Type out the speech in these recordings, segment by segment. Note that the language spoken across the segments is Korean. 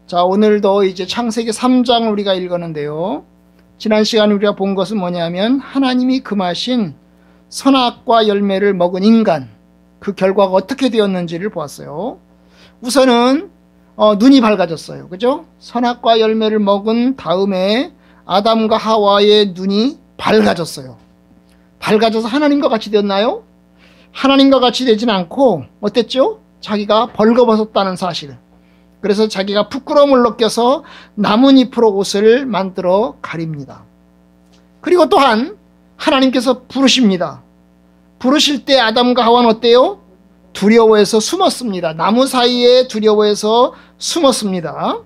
자, 오늘도 이제 창세기 3장을 우리가 읽었는데요. 지난 시간에 우리가 본 것은 뭐냐면 하나님이 금하신 선악과 열매를 먹은 인간, 그 결과가 어떻게 되었는지를 보았어요. 우선은 눈이 밝아졌어요. 그죠? 선악과 열매를 먹은 다음에 아담과 하와의 눈이 밝아졌어요. 밝아져서 하나님과 같이 되었나요? 하나님과 같이 되진 않고 어땠죠? 자기가 벌거벗었다는 사실. 그래서 자기가 부끄러움을 느껴서 나뭇잎으로 옷을 만들어 가립니다. 그리고 또한 하나님께서 부르십니다. 부르실 때 아담과 하와는 어때요? 두려워해서 숨었습니다. 나무 사이에 두려워해서 숨었습니다.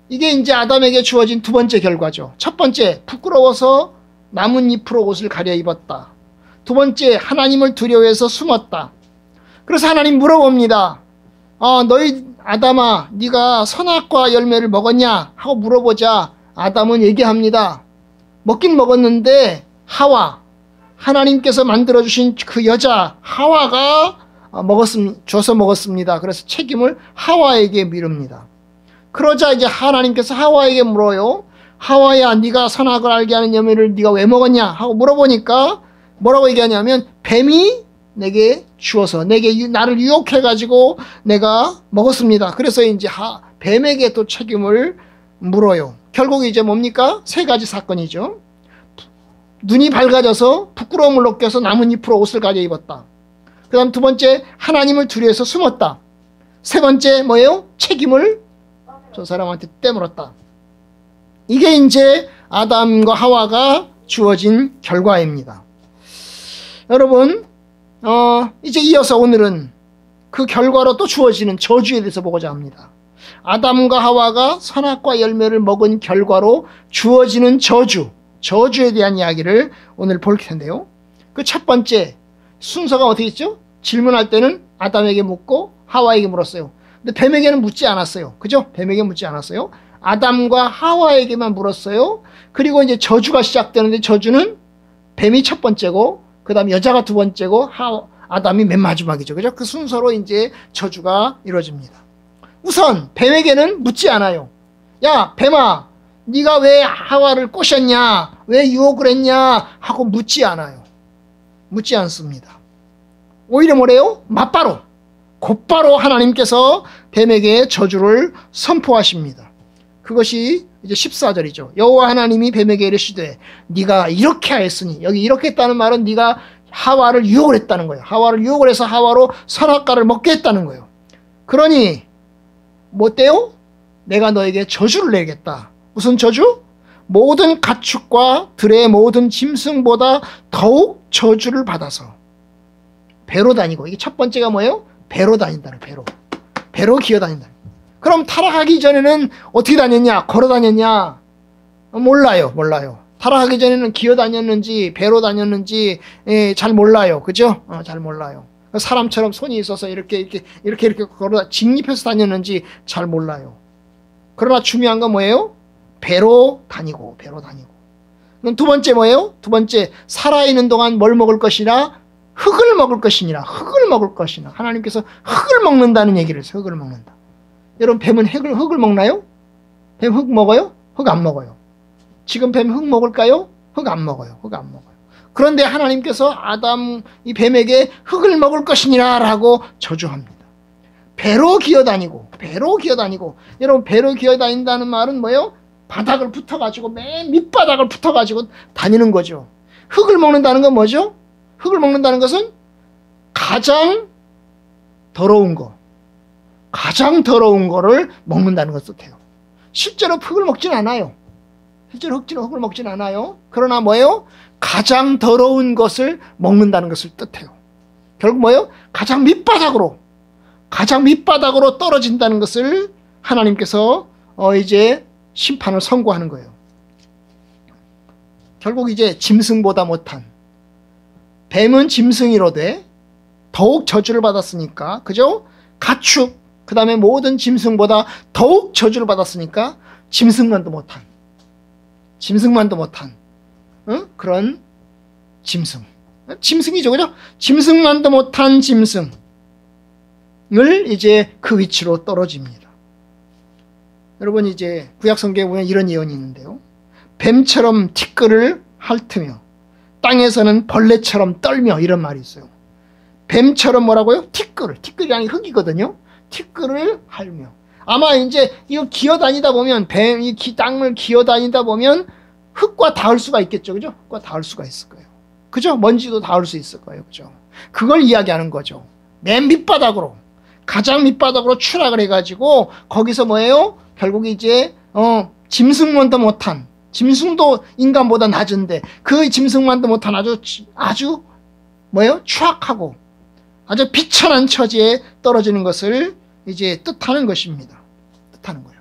이게 이제 아담에게 주어진 두 번째 결과죠. 첫 번째, 부끄러워서 나뭇잎으로 옷을 가려 입었다. 두 번째, 하나님을 두려워해서 숨었다. 그래서 하나님 물어봅니다. 너희 아담아, 네가 선악과 열매를 먹었냐? 하고 물어보자 아담은 얘기합니다. 먹긴 먹었는데 하와, 하나님께서 만들어주신 그 여자 하와가 줘서 먹었습니다. 그래서 책임을 하와에게 미룹니다. 그러자 이제 하나님께서 하와에게 물어요. 하와야, 네가 선악을 알게 하는 열매를 네가 왜 먹었냐? 하고 물어보니까 뭐라고 얘기하냐면 뱀이 내게 주어서 나를 유혹해가지고 내가 먹었습니다. 그래서 이제 뱀에게 또 책임을 물어요. 결국 이제 뭡니까? 세 가지 사건이죠. 눈이 밝아져서 부끄러움을 느껴서 나뭇잎으로 옷을 가려 입었다. 그 다음 두 번째, 하나님을 두려워해서 숨었다. 세 번째 뭐예요? 책임을 저 사람한테 떼물었다. 이게 이제 아담과 하와가 주어진 결과입니다. 여러분, 이제 이어서 오늘은 그 결과로 또 주어지는 저주에 대해서 보고자 합니다. 아담과 하와가 선악과 열매를 먹은 결과로 주어지는 저주에 대한 이야기를 오늘 볼 텐데요. 그 첫 번째 순서가 어떻게 있죠? 질문할 때는 아담에게 묻고 하와에게 물었어요. 근데 뱀에게는 묻지 않았어요. 그죠? 뱀에게 묻지 않았어요. 아담과 하와에게만 물었어요. 그리고 이제 저주가 시작되는데 저주는 뱀이 첫 번째고 그 다음 여자가 두 번째고 아담이 맨 마지막이죠. 그죠? 그 순서로 이제 저주가 이루어집니다. 우선 뱀에게는 묻지 않아요. 야, 뱀아, 네가 왜 하와를 꼬셨냐? 왜 유혹을 했냐? 하고 묻지 않아요. 묻지 않습니다. 오히려 뭐래요? 곧바로 하나님께서 뱀에게 저주를 선포하십니다. 그것이 이제 14절이죠. 여호와 하나님이 뱀에게 이르시되 네가 이렇게 하였으니, 여기 이렇게 했다는 말은 네가 하와를 유혹을 했다는 거예요. 하와를 유혹을 해서 하와로 선악과를 먹게 했다는 거예요. 그러니 뭐 어때요? 내가 너에게 저주를 내겠다. 무슨 저주? 모든 가축과 들의 모든 짐승보다 더욱 저주를 받아서 배로 다니고, 이게 첫 번째가 뭐예요? 배로 다닌다는, 배로 기어다닌다. 그럼 타락하기 전에는 어떻게 다녔냐? 걸어 다녔냐? 몰라요. 타락하기 전에는 기어 다녔는지 배로 다녔는지 잘 몰라요. 그죠? 잘 몰라요. 사람처럼 손이 있어서 이렇게 걸어 직립해서 다녔는지 잘 몰라요. 그러나 중요한 건 뭐예요? 배로 다니고. 그럼 두 번째 뭐예요? 두 번째, 살아있는 동안 뭘 먹을 것이나 흙을 먹을 것이니라. 하나님께서 흙을 먹는다는 얘기를 해서 흙을 먹는다. 여러분, 뱀은 흙을 먹나요? 뱀 흙 먹어요? 흙 안 먹어요. 지금 뱀 흙 먹을까요? 흙 안 먹어요. 그런데 하나님께서 이 뱀에게 흙을 먹을 것이니라 라고 저주합니다. 배로 기어다니고. 여러분, 배로 기어다닌다는 말은 뭐예요? 바닥을 붙어가지고, 맨 밑바닥을 붙어가지고 다니는 거죠. 흙을 먹는다는 건 뭐죠? 흙을 먹는다는 것은 가장 더러운 거를 먹는다는 것을 뜻해요. 실제로 흙을 먹진 않아요. 흙을 먹진 않아요. 그러나 뭐예요? 가장 더러운 것을 먹는다는 것을 뜻해요. 결국 뭐예요? 가장 밑바닥으로 떨어진다는 것을 하나님께서 이제 심판을 선고하는 거예요. 결국 이제 짐승보다 못한, 뱀은 짐승이로되 더욱 저주를 받았으니까, 그죠? 가축, 그 다음에 모든 짐승보다 더욱 저주를 받았으니까 짐승만도 못한 그런 짐승이죠. 그죠? 짐승만도 못한 짐승을 이제 그 위치로 떨어집니다. 여러분 이제 구약성경에 보면 이런 예언이 있는데요. 뱀처럼 티끌을 핥으며 땅에서는 벌레처럼 떨며 이런 말이 있어요. 뱀처럼 뭐라고요? 티끌이 아니 흙이거든요. 티끌을 핥으며. 아마 이제 이거 기어다니다 보면 뱀이 땅을 기어다니다 보면 흙과 닿을 수가 있겠죠. 그죠? 흙과 닿을 수가 있을 거예요. 그죠? 먼지도 닿을 수 있을 거예요. 그죠? 그걸 이야기하는 거죠. 맨 밑바닥으로, 가장 밑바닥으로 추락을 해가지고 거기서 뭐예요? 결국 이제 짐승만도 못한, 짐승도 인간보다 낮은데 그 짐승만도 못한 아주 뭐예요? 추악하고 아주 비천한 처지에 떨어지는 것을 이제 뜻하는 것입니다. 뜻하는 거예요.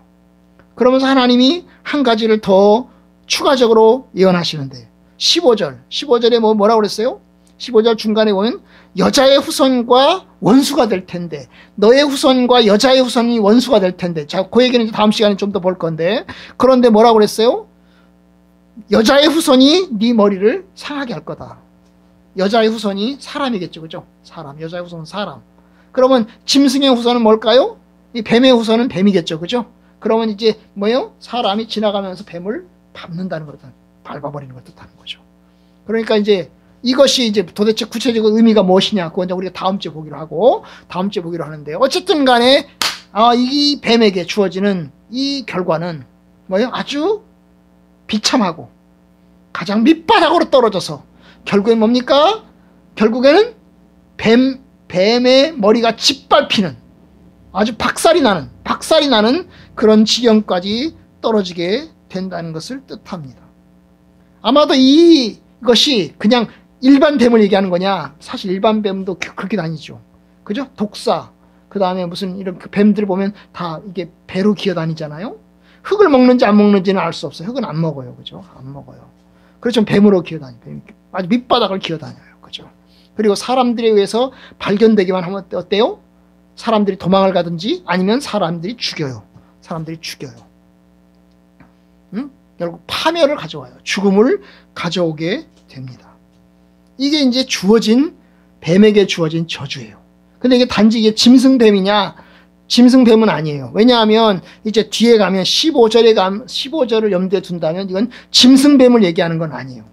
그러면서 하나님이 한 가지를 더 추가적으로 예언하시는데 15절에 뭐라고 그랬어요? 15절 중간에 보면 여자의 후손과 원수가 될 텐데, 너의 후손과 여자의 후손이 원수가 될 텐데. 자, 그 얘기는 다음 시간에 좀 더 볼 건데, 그런데 뭐라고 그랬어요? 여자의 후손이 네 머리를 상하게 할 거다. 여자의 후손이 사람이겠죠, 그죠? 사람, 여자의 후손은 사람. 그러면 짐승의 후손은 뭘까요? 이 뱀의 후손은 뱀이겠죠, 그죠? 그러면 이제 뭐예요? 사람이 지나가면서 뱀을 밟는다는 걸 밟아버리는 걸 뜻하는 거죠. 그러니까 이제 이것이 이제 도대체 구체적인 의미가 무엇이냐, 그건 이제 우리가 다음 주에 보기로 하는데요. 어쨌든 간에 이 뱀에게 주어지는 이 결과는 뭐예요? 아주 비참하고 가장 밑바닥으로 떨어져서 결국엔 뭡니까? 결국에는 뱀의 머리가 짓밟히는, 아주 박살이 나는 그런 지경까지 떨어지게 된다는 것을 뜻합니다. 아마도 이것이 그냥 일반 뱀을 얘기하는 거냐? 사실 일반 뱀도 그렇게 다니죠. 그죠? 독사, 그 다음에 무슨 이런 뱀들 보면 다 이게 배로 기어다니잖아요. 흙을 먹는지 안 먹는지는 알 수 없어요. 흙은 안 먹어요. 그죠? 안 먹어요. 그렇죠. 뱀으로 기어다니요. 아주 밑바닥을 기어다녀요. 그죠? 그리고 사람들에 의해서 발견되기만 하면 어때요? 사람들이 도망을 가든지 아니면 사람들이 죽여요. 결국 파멸을 가져와요. 죽음을 가져오게 됩니다. 이게 이제 뱀에게 주어진 저주예요. 근데 이게 단지 이게 짐승뱀이냐? 짐승뱀은 아니에요. 왜냐하면 이제 뒤에 가면 15절을 염두에 둔다면 이건 짐승뱀을 얘기하는 건 아니에요.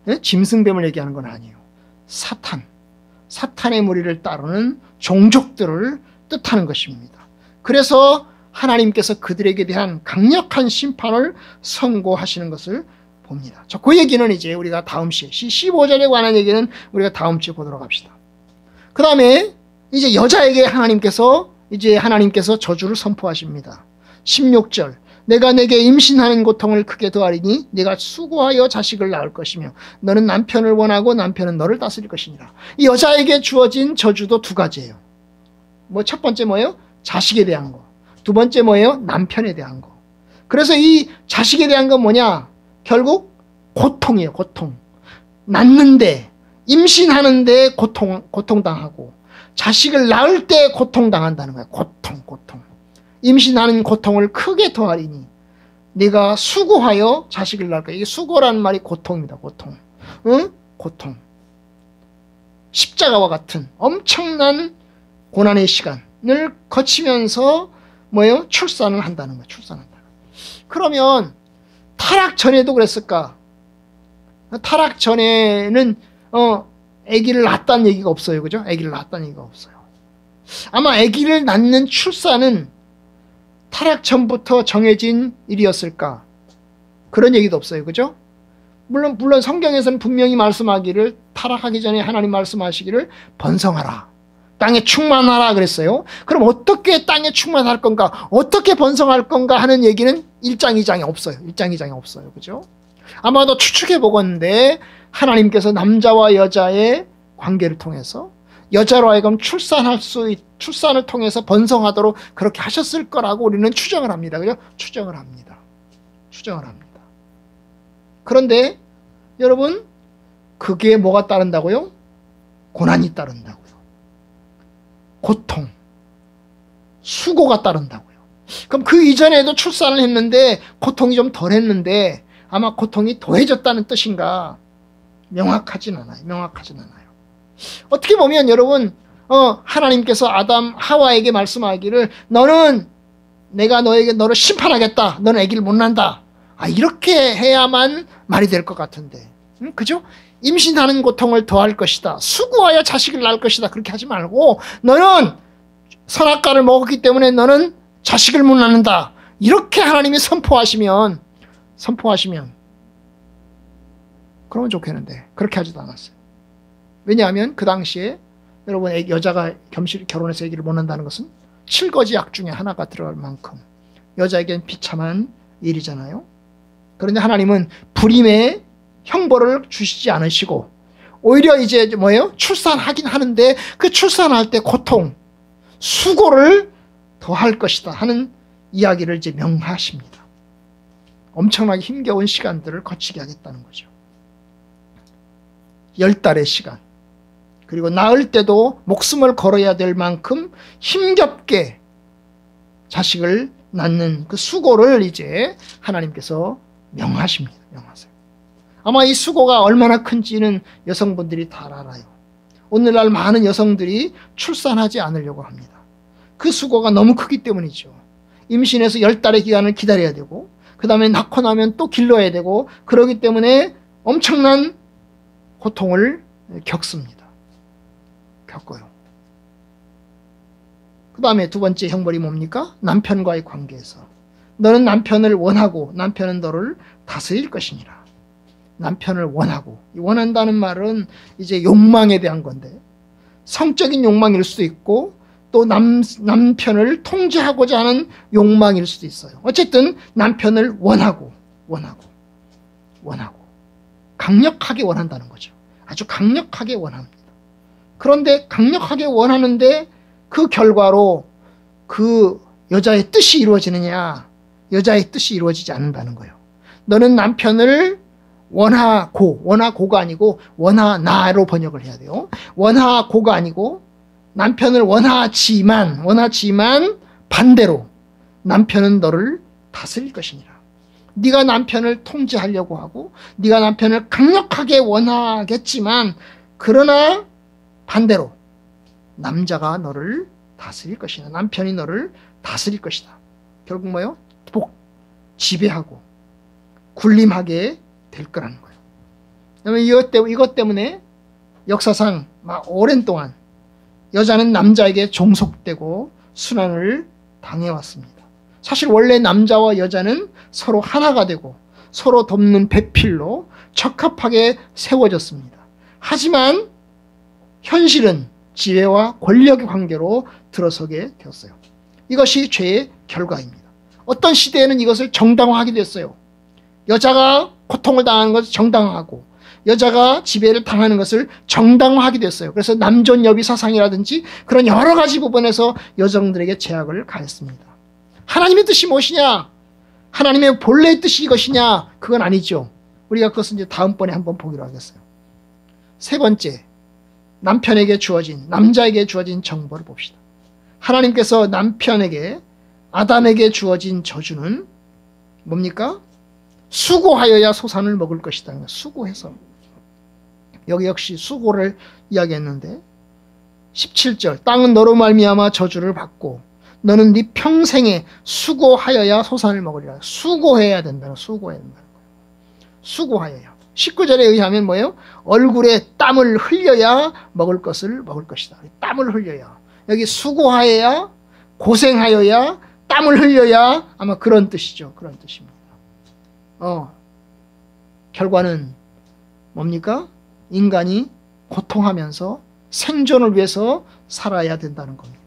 네? 짐승뱀을 얘기하는 건 아니에요. 사탄의 무리를 따르는 종족들을 뜻하는 것입니다. 그래서 하나님께서 그들에게 대한 강력한 심판을 선고하시는 것을 봅니다. 그 얘기는 이제 우리가 다음 시에 15절에 관한 얘기는 우리가 다음 주에 보도록 합시다. 그 다음에 이제 여자에게 하나님께서 저주를 선포하십니다. 16절, 내가 내게 임신하는 고통을 크게 더하리니 네가 수고하여 자식을 낳을 것이며 너는 남편을 원하고 남편은 너를 다스릴 것이니라. 이 여자에게 주어진 저주도 두 가지예요. 첫 번째 뭐예요? 자식에 대한 거. 두 번째 뭐예요? 남편에 대한 거. 그래서 이 자식에 대한 건 뭐냐? 결국 고통이에요. 고통. 낳는데, 임신하는데 고통당하고, 자식을 낳을 때 고통당한다는 거야. 고통. 임신하는 고통을 크게 더하리니 네가 수고하여 자식을 낳을 거야. 이게 수고라는 말이 고통입니다. 고통. 고통. 십자가와 같은 엄청난 고난의 시간을 거치면서 뭐예요? 출산을 한다는 거예요. 그러면 타락 전에도 그랬을까? 타락 전에는 아기를 낳았다는 얘기가 없어요. 그죠? 아기를 낳았다는 얘기가 없어요. 아마 아기를 낳는 출산은 타락 전부터 정해진 일이었을까? 그런 얘기도 없어요. 그죠? 물론 성경에서는 분명히 말씀하기를, 타락하기 전에 하나님 말씀하시기를 번성하라, 땅에 충만하라 그랬어요. 그럼 어떻게 땅에 충만할 건가, 어떻게 번성할 건가 하는 얘기는 1장 2장에 없어요. 1장 2장에 없어요. 그죠? 아마도 추측해 보건대 하나님께서 남자와 여자의 관계를 통해서 여자로 하여금 출산을 통해서 번성하도록 그렇게 하셨을 거라고 우리는 추정을 합니다. 그죠? 추정을 합니다. 그런데 여러분, 그게 뭐가 따른다고요? 고난이 따른다고요. 고통, 수고가 따른다고요. 그럼 그 이전에도 출산을 했는데 고통이 좀 덜 했는데 아마 고통이 더해졌다는 뜻인가? 명확하진 않아요. 어떻게 보면 여러분, 하나님께서 하와에게 말씀하기를 너는 내가 너를 심판하겠다. 너는 아기를 못 낳는다. 이렇게 해야만 말이 될 것 같은데. 그죠? 임신하는 고통을 더할 것이다. 수고하여 자식을 낳을 것이다. 그렇게 하지 말고 너는 선악과를 먹었기 때문에 너는 자식을 못 낳는다. 이렇게 하나님이 선포하시면 그러면 좋겠는데 그렇게 하지도 않았어요. 왜냐하면 그 당시에 여러분 여자가 결혼해서 아기를 못 낳는다는 것은 7거지 약 중에 하나가 들어갈 만큼 여자에겐 비참한 일이잖아요. 그런데 하나님은 불임의 형벌을 주시지 않으시고 오히려 이제 뭐예요? 출산하긴 하는데 그 출산할 때 고통, 수고를 더할 것이다 하는 이야기를 이제 명하십니다. 엄청나게 힘겨운 시간들을 거치게 하겠다는 거죠. 10달의 시간. 그리고 낳을 때도 목숨을 걸어야 될 만큼 힘겹게 자식을 낳는 그 수고를 이제 하나님께서 명하십니다. 명하세요. 아마 이 수고가 얼마나 큰지는 여성분들이 다 알아요. 오늘날 많은 여성들이 출산하지 않으려고 합니다. 그 수고가 너무 크기 때문이죠. 임신해서 10달의 기간을 기다려야 되고 그 다음에 낳고 나면 또 길러야 되고 그러기 때문에 엄청난 고통을 겪습니다. 겪어요. 그 다음에 두 번째 형벌이 뭡니까? 남편과의 관계에서 너는 남편을 원하고 남편은 너를 다스릴 것이니라. 남편을 원하고, 원한다는 말은 이제 욕망에 대한 건데 성적인 욕망일 수도 있고 또 남편을 통제하고자 하는 욕망일 수도 있어요. 어쨌든 남편을 원하고 강력하게 원한다는 거죠. 아주 강력하게 원합니다. 그런데 강력하게 원하는데 그 결과로 그 여자의 뜻이 이루어지느냐? 여자의 뜻이 이루어지지 않는다는 거예요. 너는 남편을 원하고가 아니고 원하나로 번역을 해야 돼요. 원하고가 아니고 남편을 원하지만 반대로 남편은 너를 다스릴 것이니라. 네가 남편을 통제하려고 하고 네가 남편을 강력하게 원하겠지만 그러나 반대로 남자가 너를 다스릴 것이다. 남편이 너를 다스릴 것이다. 결국 뭐요? 지배하고 군림하게 될 거라는 거예요. 그러면 이것 때문에 역사상 막 오랜 동안 여자는 남자에게 종속되고 순환을 당해왔습니다. 사실 원래 남자와 여자는 서로 하나가 되고 서로 돕는 배필로 적합하게 세워졌습니다. 하지만 현실은 지혜와 권력의 관계로 들어서게 되었어요. 이것이 죄의 결과입니다. 어떤 시대에는 이것을 정당화하게 됐어요. 여자가 고통을 당하는 것을 정당화하고 여자가 지배를 당하는 것을 정당화하게 됐어요. 그래서 남존여비 사상이라든지 그런 여러 가지 부분에서 여성들에게 제약을 가했습니다. 하나님의 뜻이 무엇이냐? 하나님의 본래의 뜻이 이것이냐? 그건 아니죠. 우리가 그것은 이제 다음번에 한번 보기로 하겠어요. 세 번째, 남자에게 주어진 정보를 봅시다. 하나님께서 아담에게 주어진 저주는 뭡니까? 수고하여야 소산을 먹을 것이다. 수고해서. 여기 역시 수고를 이야기했는데 17절 땅은 너로 말미암아 저주를 받고 너는 네 평생에 수고하여야 소산을 먹으리라. 수고해야 된다는 수고해야 된다는 거예요. 수고하여야. 19절에 의하면 뭐예요? 얼굴에 땀을 흘려야 먹을 것이다. 땀을 흘려야. 여기 수고하여야, 고생하여야, 땀을 흘려야 아마 그런 뜻이죠. 그런 뜻입니다. 결과는 뭡니까? 인간이 고통하면서 생존을 위해서 살아야 된다는 겁니다.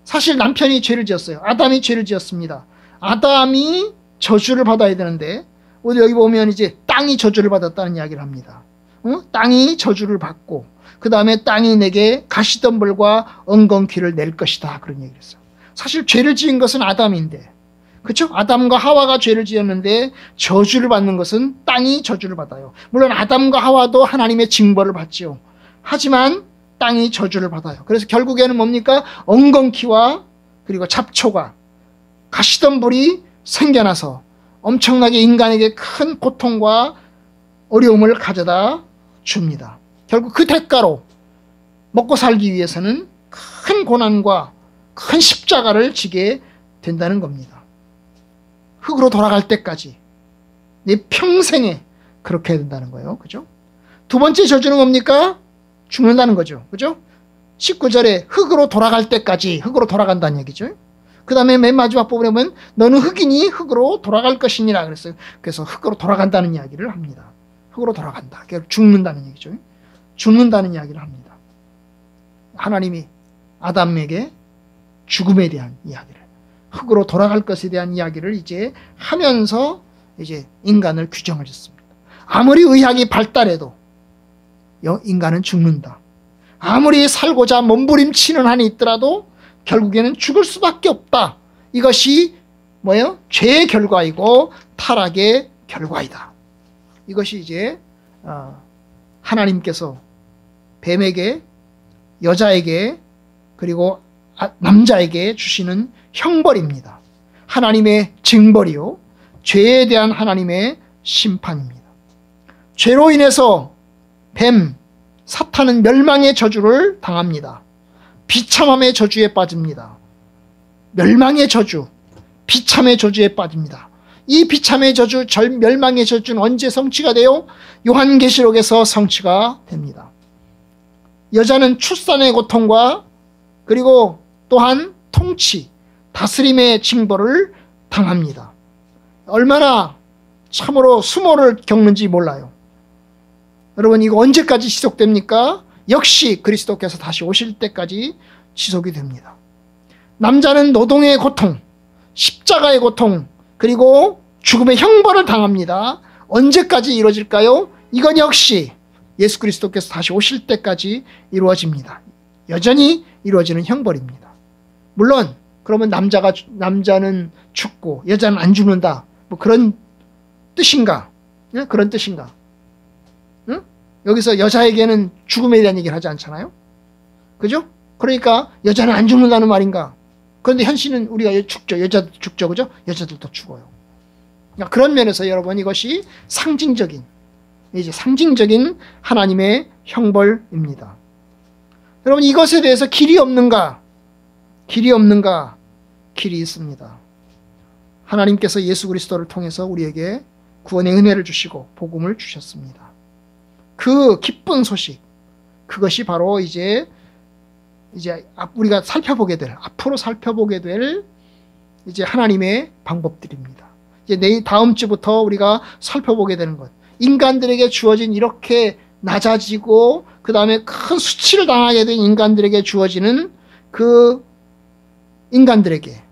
사실 남편이 죄를 지었어요. 아담이 죄를 지었습니다. 아담이 저주를 받아야 되는데 우리 여기 보면 이제 땅이 저주를 받았다는 이야기를 합니다. 땅이 저주를 받고 그 다음에 땅이 내게 가시덤불과 엉겅퀴를 낼 것이다. 그런 얘기를 했어요. 사실 죄를 지은 것은 아담인데 그렇죠? 아담과 하와가 죄를 지었는데 저주를 받는 것은 땅이 저주를 받아요. 물론 아담과 하와도 하나님의 징벌을 받지요. 하지만 땅이 저주를 받아요. 그래서 결국에는 뭡니까? 엉겅퀴와 그리고 잡초가 가시덤불이 생겨나서 엄청나게 인간에게 큰 고통과 어려움을 가져다 줍니다. 결국 그 대가로 먹고 살기 위해서는 큰 고난과 큰 십자가를 지게 된다는 겁니다. 흙으로 돌아갈 때까지 내 평생에 그렇게 해야 된다는 거예요. 그죠? 두 번째 저주는 뭡니까? 죽는다는 거죠. 그죠? 19절에 흙으로 돌아갈 때까지 흙으로 돌아간다는 얘기죠. 그 다음에 맨 마지막 부분에 보면 너는 흙이니 흙으로 돌아갈 것이니라 그랬어요. 그래서 흙으로 돌아간다는 이야기를 합니다. 흙으로 돌아간다. 죽는다는 얘기죠. 죽는다는 이야기를 합니다. 하나님이 아담에게 죽음에 대한 이야기를, 흙으로 돌아갈 것에 대한 이야기를 이제 하면서 이제 인간을 규정을 짓습니다. 아무리 의학이 발달해도 인간은 죽는다. 아무리 살고자 몸부림치는 한이 있더라도 결국에는 죽을 수밖에 없다. 이것이 뭐예요? 죄의 결과이고 타락의 결과이다. 이것이 이제 하나님께서 뱀에게, 여자에게, 그리고 남자에게 주시는 형벌입니다. 하나님의 징벌이요, 죄에 대한 하나님의 심판입니다. 죄로 인해서 뱀, 사탄은 멸망의 저주를 당합니다. 비참함의 저주에 빠집니다. 멸망의 저주, 비참의 저주에 빠집니다. 이 비참의 저주, 멸망의 저주는 언제 성취가 돼요? 요한계시록에서 성취가 됩니다. 여자는 출산의 고통과 그리고 또한 통치, 다스림의 징벌을 당합니다. 얼마나 참으로 수모를 겪는지 몰라요. 여러분, 이거 언제까지 지속됩니까? 역시 그리스도께서 다시 오실 때까지 지속이 됩니다. 남자는 노동의 고통, 십자가의 고통, 그리고 죽음의 형벌을 당합니다. 언제까지 이루어질까요? 이건 역시 예수 그리스도께서 다시 오실 때까지 이루어집니다. 여전히 이루어지는 형벌입니다. 물론 그러면 남자는 죽고 여자는 안 죽는다, 뭐 그런 뜻인가? 그런 뜻인가? 응? 여기서 여자에게는 죽음에 대한 얘기를 하지 않잖아요? 그죠? 그러니까 여자는 안 죽는다는 말인가? 그런데 현실은 우리가 죽죠. 여자도 죽죠. 그죠? 여자들도 죽어요. 그러니까 그런 면에서 여러분, 이것이 상징적인 하나님의 형벌입니다. 여러분, 이것에 대해서 길이 없는가? 길이 없는가? 길이 있습니다. 하나님께서 예수 그리스도를 통해서 우리에게 구원의 은혜를 주시고 복음을 주셨습니다. 그 기쁜 소식, 그것이 바로 이제 우리가 앞으로 살펴보게 될 이제 하나님의 방법들입니다. 이제 다음 주부터 우리가 살펴보게 되는 것, 인간들에게 주어진 이렇게 낮아지고 그 다음에 큰 수치를 당하게 된 인간들에게 주어지는 그 인간들에게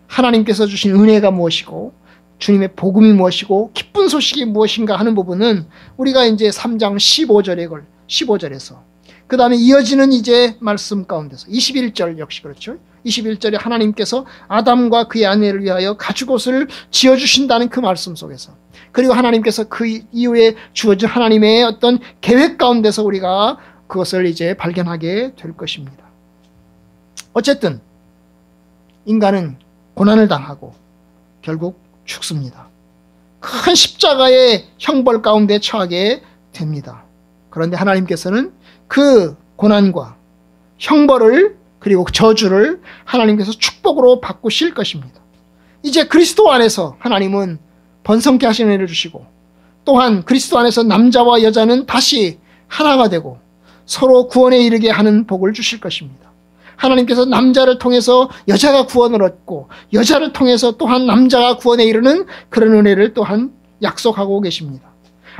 하나님께서 주신 은혜가 무엇이고 주님의 복음이 무엇이고 기쁜 소식이 무엇인가 하는 부분은 우리가 이제 3장 15절에서 그 다음에 이어지는 이제 말씀 가운데서 21절 역시 그렇죠. 21절에 하나님께서 아담과 그의 아내를 위하여 가죽옷을 지어주신다는 그 말씀 속에서, 그리고 하나님께서 그 이후에 주어진 하나님의 어떤 계획 가운데서 우리가 그것을 이제 발견하게 될 것입니다. 어쨌든 인간은 고난을 당하고 결국 죽습니다. 큰 십자가의 형벌 가운데 처하게 됩니다. 그런데 하나님께서는 그 고난과 형벌을 그리고 저주를 하나님께서 축복으로 바꾸실 것입니다. 이제 그리스도 안에서 하나님은 번성케 하시는 은혜를 주시고, 또한 그리스도 안에서 남자와 여자는 다시 하나가 되고 서로 구원에 이르게 하는 복을 주실 것입니다. 하나님께서 남자를 통해서 여자가 구원을 얻고 여자를 통해서 또한 남자가 구원에 이르는 그런 은혜를 또한 약속하고 계십니다.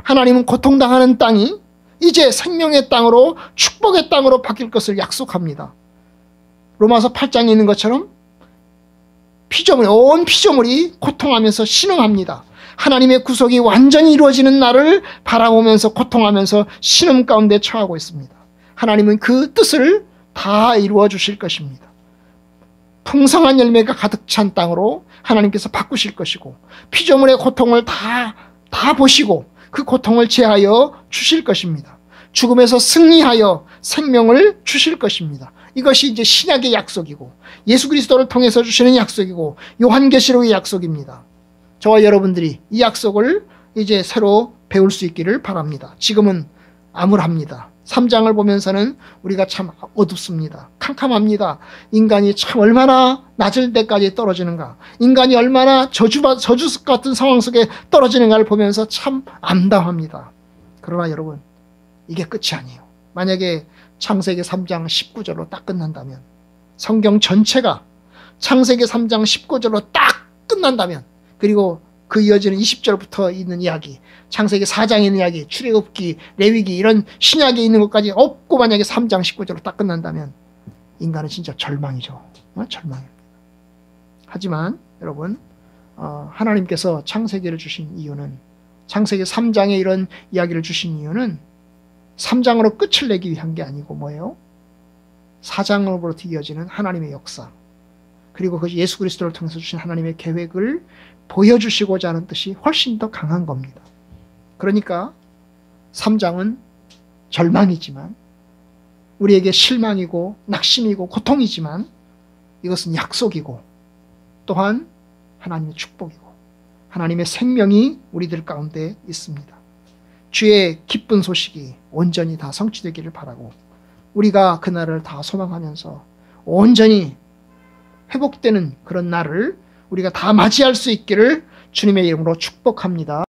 하나님은 고통당하는 땅이 이제 생명의 땅으로, 축복의 땅으로 바뀔 것을 약속합니다. 로마서 8장에 있는 것처럼 온 피조물이 고통하면서 신음합니다. 하나님의 구속이 완전히 이루어지는 날을 바라보면서 고통하면서 신음 가운데 처하고 있습니다. 하나님은 그 뜻을 다 이루어 주실 것입니다. 풍성한 열매가 가득 찬 땅으로 하나님께서 바꾸실 것이고, 피조물의 고통을 다 보시고 그 고통을 제하여 주실 것입니다. 죽음에서 승리하여 생명을 주실 것입니다. 이것이 이제 신약의 약속이고 예수 그리스도를 통해서 주시는 약속이고 요한계시록의 약속입니다. 저와 여러분들이 이 약속을 이제 새로 배울 수 있기를 바랍니다. 지금은 암울합니다. 3장을 보면서는 우리가 참 어둡습니다. 캄캄합니다. 인간이 참 얼마나 낮을 때까지 떨어지는가, 인간이 얼마나 저주 같은 상황 속에 떨어지는가를 보면서 참 암담합니다. 그러나 여러분, 이게 끝이 아니에요. 만약에 창세기 3장 19절로 딱 끝난다면, 성경 전체가 창세기 3장 19절로 딱 끝난다면, 그리고 그 이어지는 20절부터 있는 이야기, 창세기 4장에 있는 이야기, 출애굽기, 레위기 이런 신약에 있는 것까지 없고 만약에 3장 19절로 딱 끝난다면 인간은 진짜 절망이죠. 절망입니다. 하지만 여러분, 하나님께서 창세기를 주신 이유는, 창세기 3장에 이런 이야기를 주신 이유는 3장으로 끝을 내기 위한 게 아니고 뭐예요? 4장으로부터 이어지는 하나님의 역사, 그리고 그 예수 그리스도를 통해서 주신 하나님의 계획을 보여주시고자 하는 뜻이 훨씬 더 강한 겁니다. 그러니까 3장은 절망이지만, 우리에게 실망이고 낙심이고 고통이지만, 이것은 약속이고 또한 하나님의 축복이고 하나님의 생명이 우리들 가운데 있습니다. 주의 기쁜 소식이 온전히 다 성취되기를 바라고, 우리가 그날을 다 소망하면서 온전히 회복되는 그런 날을 우리가 다 맞이할 수 있기를 주님의 이름으로 축복합니다.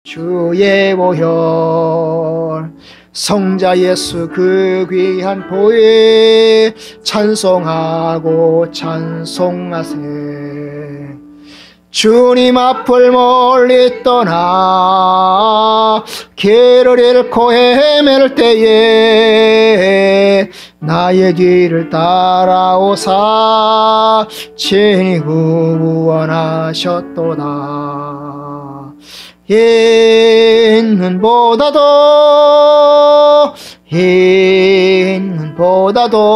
주의 보혈, 성자 예수 그 귀한 보혈 찬송하고 찬송하세. 주님 앞을 멀리 떠나 길을 잃고 헤맬 때에 나의 뒤를 따라오사 친히 구원하셨도다. 있는보다도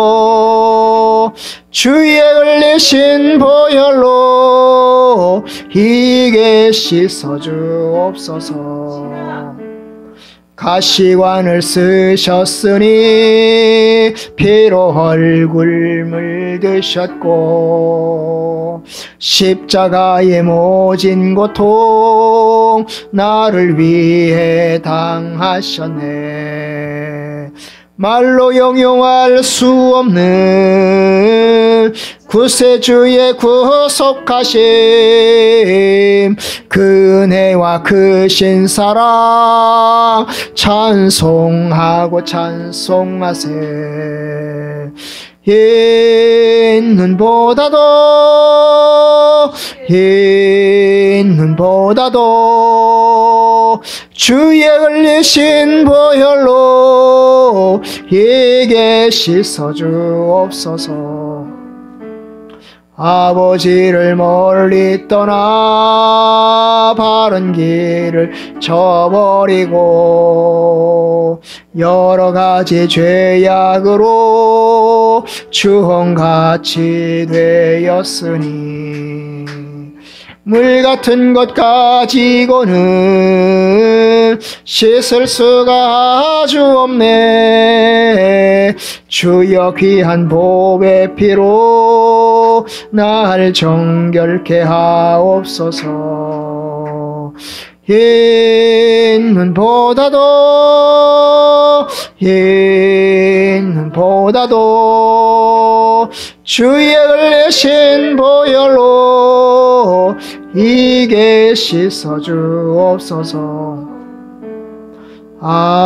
주의 흘리신 보혈로 이게 씻어주옵소서. 가시관을 쓰셨으니 피로 얼굴 물드셨고 십자가의 모진 고통 나를 위해 당하셨네. 말로 형용할 수 없는 구세주의 구속하심, 그 은혜와 크신 사랑 찬송하고 찬송하세. 있는보다도 주의 흘리신 보혈로 이게 씻어주옵소서. 아버지를 멀리 떠나 바른 길을 저버리고 여러 가지 죄악으로 주홍같이 되었으니 물 같은 것 가지고는 씻을 수가 아주 없네. 주여 귀한 보배 피로 날 정결케 하옵소서. 흰눈보다도 주의 흘리신 보혈로 이게 씻어주옵소서. 아멘.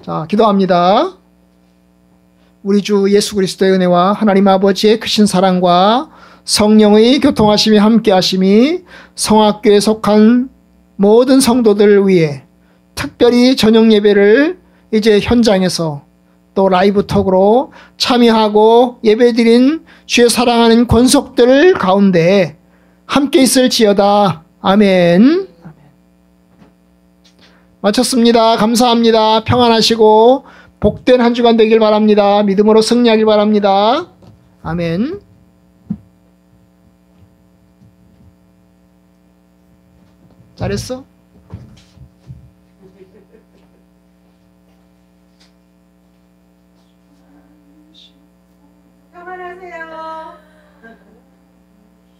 자, 기도합니다. 우리 주 예수 그리스도의 은혜와 하나님 아버지의 크신 사랑과 성령의 교통하심이 함께하심이 성악교에 속한 모든 성도들을 위해 특별히 저녁 예배를 이제 현장에서 또 라이브 톡으로 참여하고 예배드린 주의 사랑하는 권속들 가운데 함께 있을지어다. 아멘. 마쳤습니다. 감사합니다. 평안하시고 복된 한 주간 되길 바랍니다. 믿음으로 승리하길 바랍니다. 아멘. 잘했어? 평안하세요.